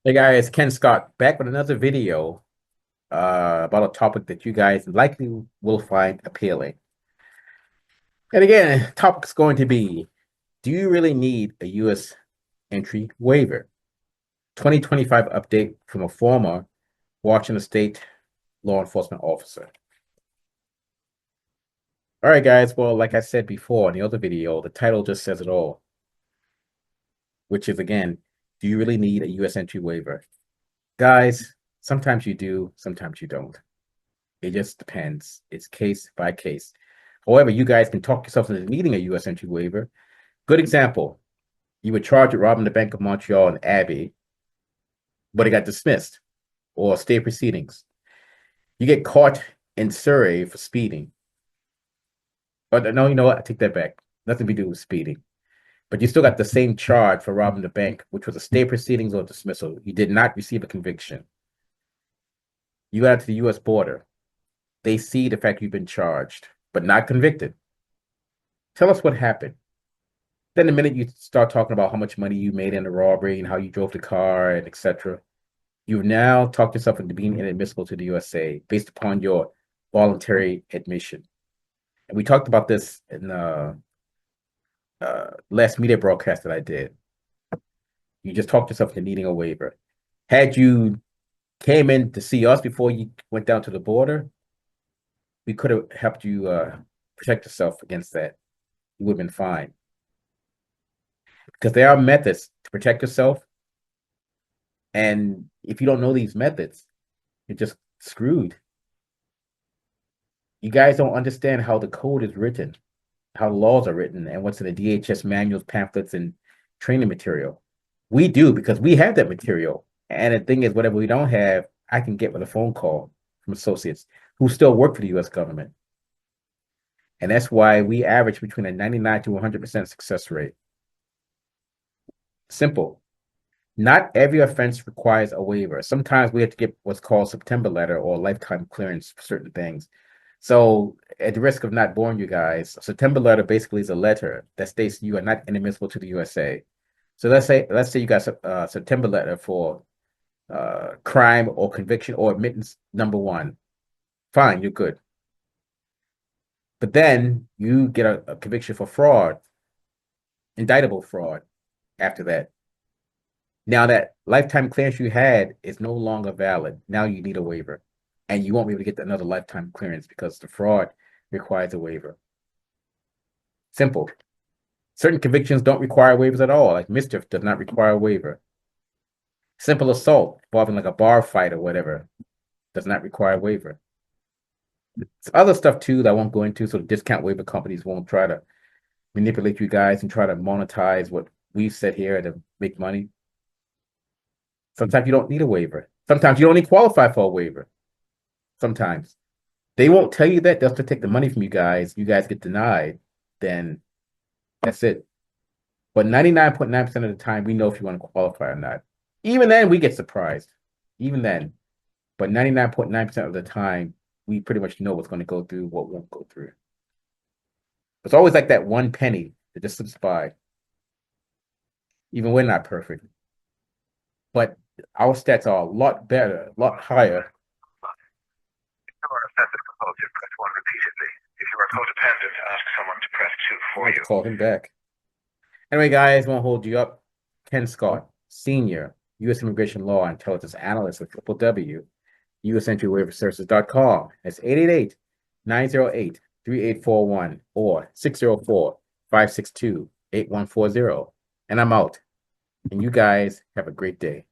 Hey guys, Ken Scott back with another video about a topic that you guys likely will find appealing. And again, topic's going to be, do you really need a U.S. entry waiver? 2025 update from a former Washington State law enforcement officer. All right, guys, well, like I said before in the other video, the title just says it all, which is, again, do you really need a U.S. entry waiver? Guys, sometimes you do, sometimes you don't. It just depends. It's case by case. However, you guys can talk yourself into needing a U.S. entry waiver. Good example. You were charged with robbing the Bank of Montreal in Abbey, but it got dismissed or stay proceedings. You get caught in Surrey for speeding. But no, you know what? I take that back. Nothing to do with speeding. But you still got the same charge for robbing the bank, which was a stay proceedings or dismissal. You did not receive a conviction. You got to the U.S. border. They see the fact you've been charged, but not convicted. Tell us what happened. Then the minute you start talking about how much money you made in the robbery and how you drove the car and etc., you've now talked yourself into being inadmissible to the USA based upon your voluntary admission. And we talked about this in the last media broadcast that I did. You just talked yourself into needing a waiver. Had you came in to see us before you went down to the border, we could have helped you protect yourself against that. You would have been fine. Because there are methods to protect yourself. And if you don't know these methods, you're just screwed. You guys don't understand how the code is written, how the laws are written, and what's in the DHS manuals, pamphlets, and training material. We do because we have that material. And the thing is, whatever we don't have, I can get with a phone call from associates who still work for the U.S. government. And that's why we average between a 99 to 100% success rate. Simple. Not every offense requires a waiver. Sometimes we have to get what's called September letter or lifetime clearance for certain things. So at the risk of not boring you guys, a September letter basically is a letter that states you are not inadmissible to the USA. So let's say you got a September letter for crime or conviction or admittance number one. Fine, you're good. But then you get a conviction for fraud, indictable fraud after that. Now that lifetime clearance you had is no longer valid. Now you need a waiver. And you won't be able to get another lifetime clearance because the fraud requires a waiver. Simple. Certain convictions don't require waivers at all, like mischief does not require a waiver. Simple assault involving like a bar fight or whatever does not require a waiver. It's other stuff too that I won't go into, so the discount waiver companies won't try to manipulate you guys and try to monetize what we've said here to make money. Sometimes you don't need a waiver. Sometimes you don't even qualify for a waiver. Sometimes. They won't tell you that. They'll have to take the money from you guys. You guys get denied. Then that's it. But 99.9% of the time, we know if you want to qualify or not. Even then, we get surprised. Even then. But 99.9% of the time, we pretty much know what's going to go through, what won't go through. It's always like that one penny that just slips by. Even we're not perfect. But our stats are a lot better, a lot higher. If you are obsessive compulsive, press 1 repeatedly. If you are codependent, ask someone to press 2 for you. Call him back. Anyway, guys, won't hold you up. Ken Scott, Senior U.S. Immigration Law Intelligence Analyst with www.usentryWaiverServices.com. That's 888-908-3841 or 604-562-8140. And I'm out. And you guys have a great day.